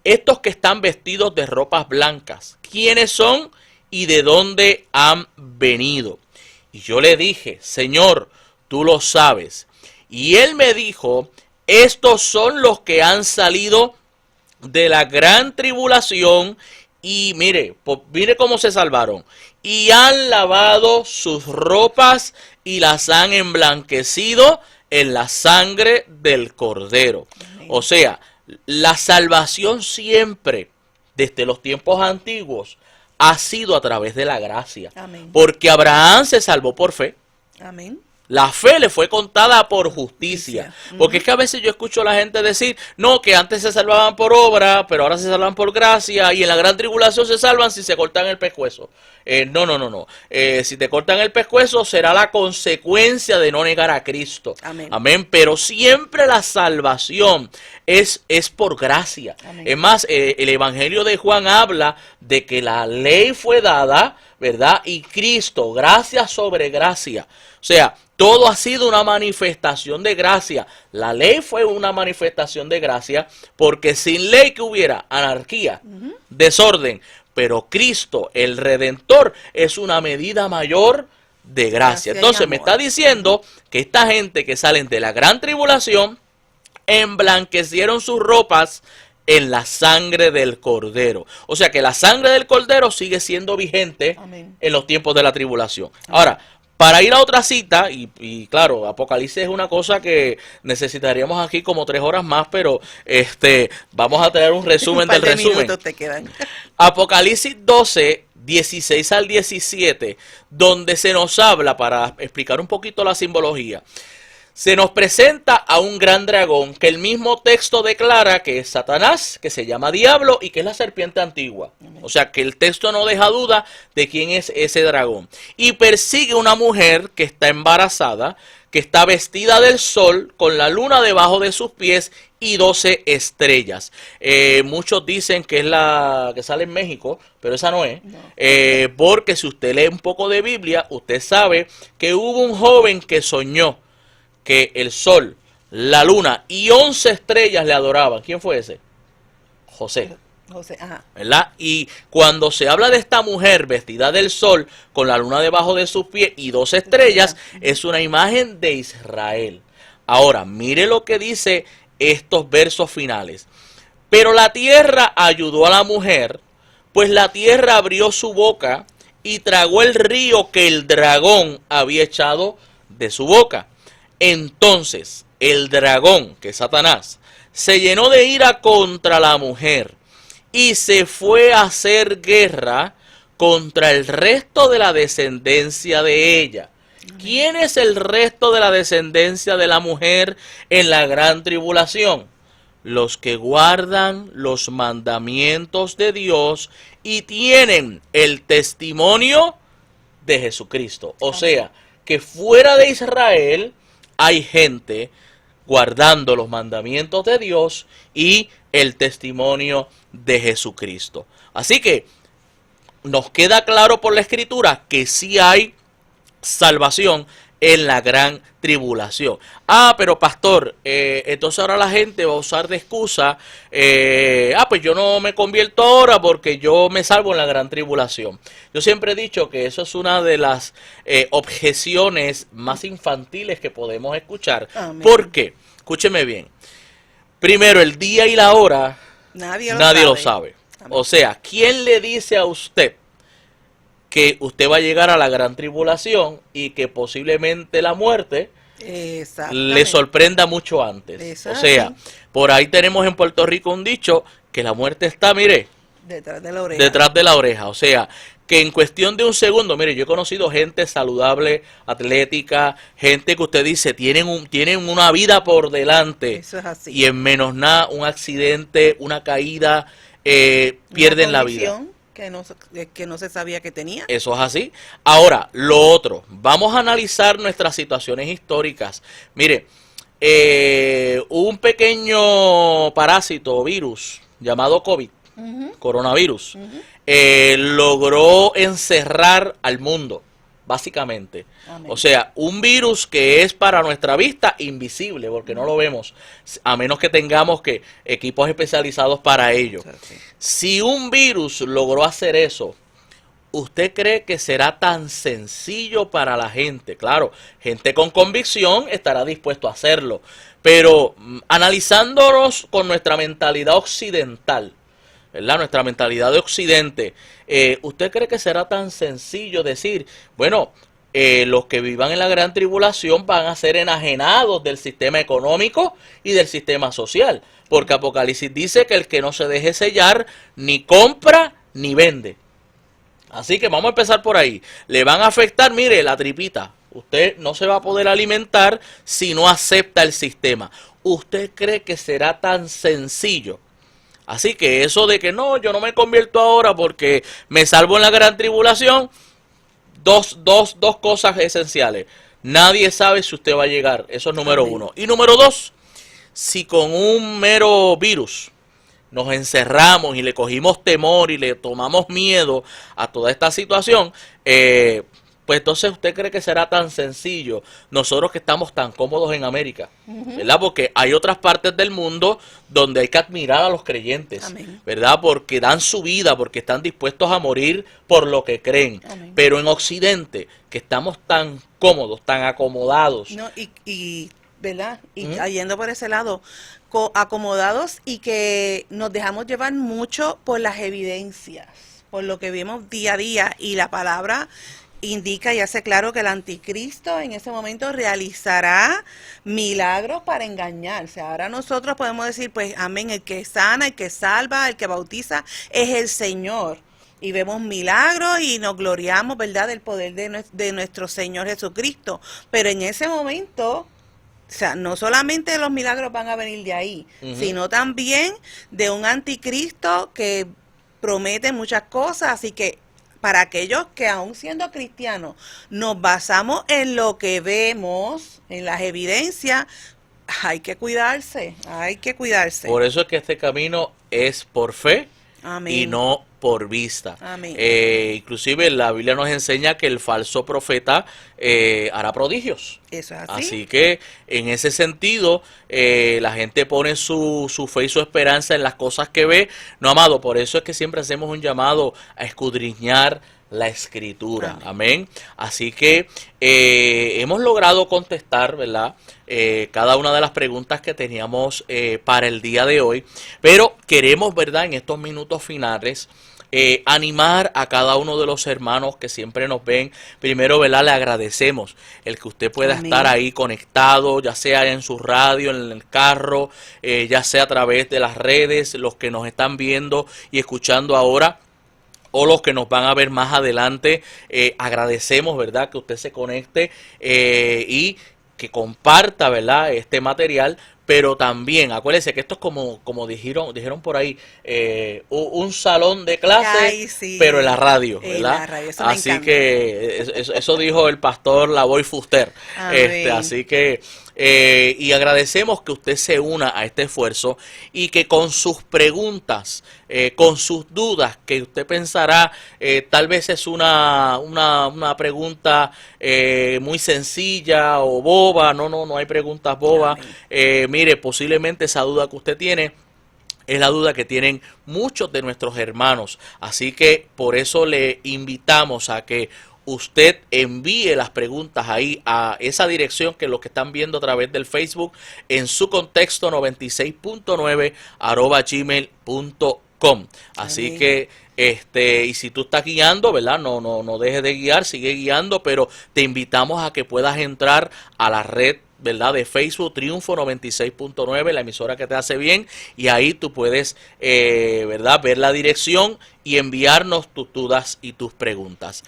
estos que están vestidos de ropas blancas, ¿quiénes son y de dónde han venido? Y yo le dije: Señor, tú lo sabes. Y él me dijo: estos son los que han salido de la gran tribulación y mire cómo se salvaron. Y han lavado sus ropas y las han emblanquecido en la sangre del Cordero. Amén. O sea, la salvación siempre, desde los tiempos antiguos, ha sido a través de la gracia. Amén. Porque Abraham se salvó por fe. Amén. La fe le fue contada por justicia. Porque es que a veces yo escucho a la gente decir: no, que antes se salvaban por obra, pero ahora se salvan por gracia, y en la gran tribulación se salvan si se cortan el pescuezo. No. Si te cortan el pescuezo será la consecuencia de no negar a Cristo. Amén. Amén. Pero siempre la salvación es por gracia. Amén. Es más, el Evangelio de Juan habla de que la ley fue dada, ¿verdad? Y Cristo, gracia sobre gracia. O sea, todo ha sido una manifestación de gracia. La ley fue una manifestación de gracia, porque sin ley que hubiera anarquía, desorden. Pero Cristo, el Redentor, es una medida mayor de gracia. Entonces me está diciendo que esta gente que salen de la gran tribulación emblanquecieron sus ropas en la sangre del Cordero. O sea que la sangre del Cordero sigue siendo vigente. Amén. En los tiempos de la tribulación. Amén. Ahora, para ir a otra cita, y claro, Apocalipsis es una cosa que necesitaríamos aquí como 3 horas más, pero vamos a tener un resumen del resumen. Te quedan. Apocalipsis 12, 16 al 17, donde se nos habla, para explicar un poquito la simbología, se nos presenta a un gran dragón que el mismo texto declara que es Satanás, que se llama Diablo y que es la serpiente antigua. O sea que el texto no deja duda de quién es ese dragón. Y persigue una mujer que está embarazada, que está vestida del sol, con la luna debajo de sus pies y 12 estrellas. Muchos dicen que es la que sale en México, pero esa no es. No. Porque si usted lee un poco de Biblia, usted sabe que hubo un joven que soñó que el sol, la luna y 11 estrellas le adoraban. ¿Quién fue ese? José. Ajá. ¿Verdad? Y cuando se habla de esta mujer vestida del sol, con la luna debajo de sus pies y 12 estrellas, es una imagen de Israel. Ahora, mire lo que dice estos versos finales. Pero la tierra ayudó a la mujer, pues la tierra abrió su boca y tragó el río que el dragón había echado de su boca. Entonces el dragón, que es Satanás, se llenó de ira contra la mujer y se fue a hacer guerra contra el resto de la descendencia de ella. ¿Quién es el resto de la descendencia de la mujer en la gran tribulación? Los que guardan los mandamientos de Dios y tienen el testimonio de Jesucristo. O sea, que fuera de Israel hay gente guardando los mandamientos de Dios y el testimonio de Jesucristo. Así que nos queda claro por la Escritura que sí hay salvación en la gran tribulación. Pero pastor, entonces ahora la gente va a usar de excusa, pues yo no me convierto ahora porque yo me salvo en la gran tribulación. Yo siempre he dicho que eso es una de las objeciones más infantiles que podemos escuchar. Amén. ¿Por qué? Escúcheme bien. Primero, el día y la hora Nadie lo sabe. Amén. O sea, ¿quién le dice a usted que usted va a llegar a la gran tribulación y que posiblemente la muerte le sorprenda mucho antes? Exacto. O sea, por ahí tenemos en Puerto Rico un dicho que la muerte está, mire, detrás de la oreja. detrás de la oreja. O sea, que en cuestión de un segundo, mire, yo he conocido gente saludable, atlética, gente que usted dice tienen una vida por delante. Eso es así. Y en menos nada, un accidente, una caída, pierden la vida. Que no se sabía que tenía. Eso es así. Ahora, lo otro, vamos a analizar nuestras situaciones históricas. Mire, un pequeño parásito o virus llamado COVID, coronavirus, logró encerrar al mundo, básicamente. Amén. O sea, un virus que es para nuestra vista invisible, porque no lo vemos, a menos que tengamos equipos especializados para ello. Sí. Si un virus logró hacer eso, ¿usted cree que será tan sencillo para la gente? Claro, gente con convicción estará dispuesto a hacerlo, pero analizándonos con nuestra mentalidad occidental, ¿verdad? Nuestra mentalidad de Occidente, ¿usted cree que será tan sencillo decir, bueno, los que vivan en la gran tribulación van a ser enajenados del sistema económico y del sistema social? Porque Apocalipsis dice que el que no se deje sellar ni compra ni vende. Así que vamos a empezar por ahí. Le van a afectar, mire, la tripita. Usted no se va a poder alimentar si no acepta el sistema. ¿Usted cree que será tan sencillo? Así que eso de que no, yo no me convierto ahora porque me salvo en la gran tribulación, dos cosas esenciales. Nadie sabe si usted va a llegar, eso es número uno. Y número dos, si con un mero virus nos encerramos y le cogimos temor y le tomamos miedo a toda esta situación, pues entonces usted cree que será tan sencillo nosotros que estamos tan cómodos en América, ¿verdad? Porque hay otras partes del mundo donde hay que admirar a los creyentes, Amén. ¿verdad? Porque dan su vida, porque están dispuestos a morir por lo que creen. Amén. Pero en Occidente, que estamos tan cómodos, tan acomodados. No, y ¿verdad? Y yendo por ese lado, acomodados y que nos dejamos llevar mucho por las evidencias, por lo que vemos día a día, y la palabra indica y hace claro que el anticristo en ese momento realizará milagros para engañarse. Ahora nosotros podemos decir, pues amén, el que sana, el que salva, el que bautiza es el Señor. Y vemos milagros y nos gloriamos, ¿verdad?, del poder de nuestro Señor Jesucristo. Pero en ese momento, o sea, no solamente los milagros van a venir de ahí, sino también de un anticristo que promete muchas cosas. Así que para aquellos que aún siendo cristianos nos basamos en lo que vemos, en las evidencias, hay que cuidarse, hay que cuidarse. Por eso es que este camino es por fe. Amén. Y no por vista. Amén. Inclusive la Biblia nos enseña que el falso profeta hará prodigios. Eso es así. Así que en ese sentido la gente pone su fe y su esperanza en las cosas que ve. No, amado, por eso es que siempre hacemos un llamado a escudriñar la Escritura. Amén. Así que hemos logrado contestar, ¿verdad?, cada una de las preguntas que teníamos para el día de hoy, pero queremos, ¿verdad?, en estos minutos finales animar a cada uno de los hermanos que siempre nos ven. Primero, ¿verdad?, le agradecemos el que usted pueda Amén. estar ahí conectado, ya sea en su radio, en el carro, ya sea a través de las redes, los que nos están viendo y escuchando ahora, o los que nos van a ver más adelante. Agradecemos, ¿verdad?, que usted se conecte y que comparta, ¿verdad?, este material. Pero también, acuérdense que esto es como dijeron por ahí, un salón de clase, Ay, sí, pero en la radio, en ¿verdad? la radio, eso me así encanta. que eso dijo el pastor Lavoy Fuster. Amén. Así que y agradecemos que usted se una a este esfuerzo y que con sus preguntas, con sus dudas, que usted pensará tal vez es una pregunta muy sencilla o boba. No hay preguntas bobas. Mire, posiblemente esa duda que usted tiene es la duda que tienen muchos de nuestros hermanos. Así que por eso le invitamos a que usted envíe las preguntas ahí a esa dirección que los que están viendo a través del Facebook en su contexto 96.9 @gmail.com. Así que y si tú estás guiando, ¿verdad? No dejes de guiar, sigue guiando, pero te invitamos a que puedas entrar a la red, ¿verdad?, de Facebook Triunfo 96.9, la emisora que te hace bien, y ahí tú puedes, ¿verdad?, ver la dirección y enviarnos tus dudas y tus preguntas.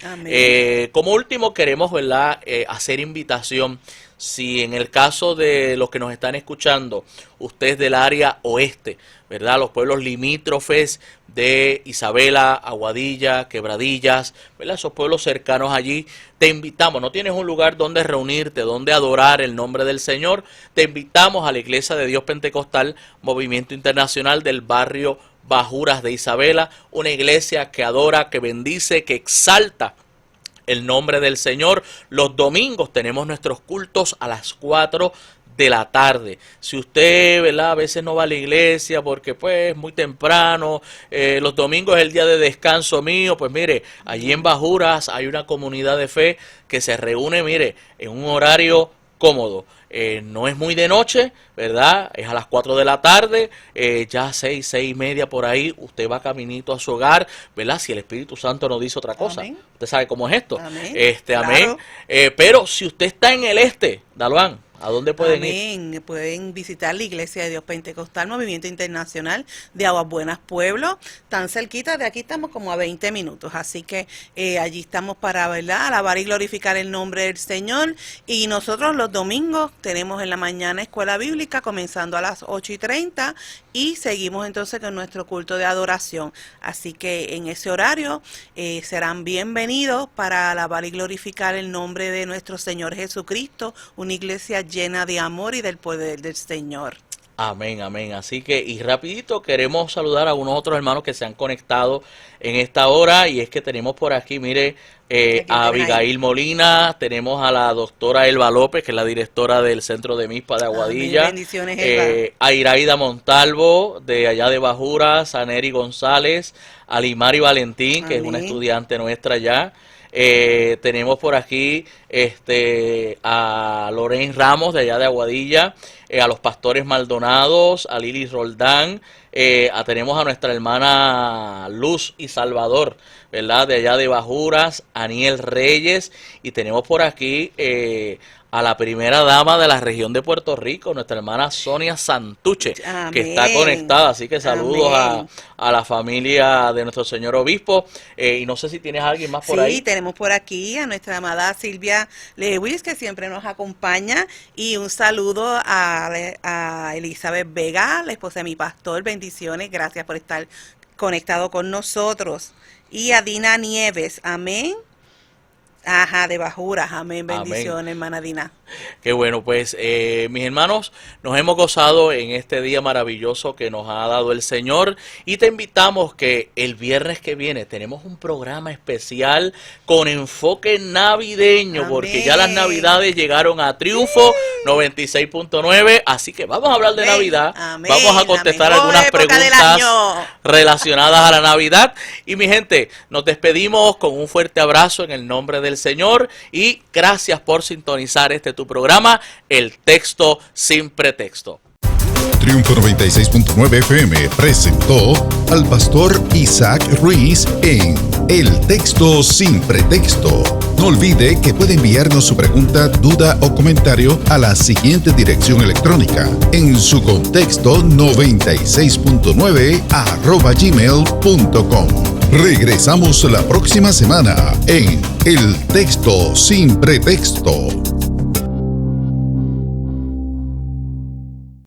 Como último queremos, ¿verdad?, hacer invitación. Si en el caso de los que nos están escuchando, usted es del área oeste, ¿verdad?, los pueblos limítrofes de Isabela, Aguadilla, Quebradillas, ¿verdad?, esos pueblos cercanos allí, te invitamos. No tienes un lugar donde reunirte, donde adorar el nombre del Señor, te invitamos a la Iglesia de Dios Pentecostal Movimiento Internacional del barrio Bajuras de Isabela, una iglesia que adora, que bendice, que exalta el nombre del Señor. Los domingos tenemos nuestros cultos a las 4 de la tarde. Si usted, ¿verdad?, a veces no va a la iglesia porque pues muy temprano, los domingos es el día de descanso mío, pues mire, allí en Bajuras hay una comunidad de fe que se reúne, mire, en un horario cómodo. No es muy de noche, ¿verdad? Es a las 4 de la tarde, ya 6:30 por ahí, usted va caminito a su hogar, ¿verdad? Si el Espíritu Santo nos dice otra cosa. Amén. Usted sabe cómo es esto. Amén. Amén. Claro. Pero si usted está en el este, Dalvan, ¿a dónde pueden ir? Amén. Pueden visitar la Iglesia de Dios Pentecostal Movimiento Internacional de Aguas Buenas Pueblo, tan cerquita de aquí, estamos como a 20 minutos, así que allí estamos para, ¿verdad?, alabar y glorificar el nombre del Señor. Y nosotros los domingos tenemos en la mañana escuela bíblica comenzando a las 8:30 y seguimos entonces con nuestro culto de adoración, así que en ese horario serán bienvenidos para alabar y glorificar el nombre de nuestro Señor Jesucristo, una iglesia llena de amor y del poder del Señor. Amén, amén. Así que, y rapidito queremos saludar a unos otros hermanos que se han conectado en esta hora, y es que tenemos por aquí, mire, a Abigail Molina, tenemos a la doctora Elba López, que es la directora del Centro de MISPA de Aguadilla. Amén. Bendiciones, Elba. A Iraida Montalvo, de allá de Bajuras, a Neri González, a Limari Valentín, que es una estudiante nuestra allá. Tenemos por aquí a Lorraine Ramos, de allá de Aguadilla, a los pastores Maldonados, a Lili Roldán, tenemos a nuestra hermana Luz y Salvador, ¿verdad?, de allá de Bajuras, Aniel Reyes, y tenemos por aquí a la primera dama de la región de Puerto Rico, nuestra hermana Sonia Santuche, Amén, que está conectada. Así que saludos a la familia de nuestro señor obispo. Y no sé si tienes a alguien más por ahí. Sí, tenemos por aquí a nuestra amada Silvia Lewis, que siempre nos acompaña, y un saludo a Elizabeth Vega, la esposa de mi pastor. Bendiciones, gracias por estar conectado con nosotros. Y a Dina Nieves, amén. Ajá, de Bajuras, amén, bendiciones, amén, hermana Dina. Qué bueno, pues mis hermanos, nos hemos gozado en este día maravilloso que nos ha dado el Señor, y te invitamos que el viernes que viene tenemos un programa especial con enfoque navideño, amén, porque ya las navidades llegaron a Triunfo 96.9, así que vamos a hablar de Navidad, amén, vamos a contestar algunas preguntas relacionadas a la Navidad, y mi gente, nos despedimos con un fuerte abrazo en el nombre del Señor, y gracias por sintonizar tu programa, El Texto Sin Pretexto. Triunfo 96.9 FM presentó al pastor Isaac Ruiz en El Texto Sin Pretexto. No olvide que puede enviarnos su pregunta, duda o comentario a la siguiente dirección electrónica: en su contexto 96.9 @gmail.com. Regresamos la próxima semana en El Texto Sin Pretexto.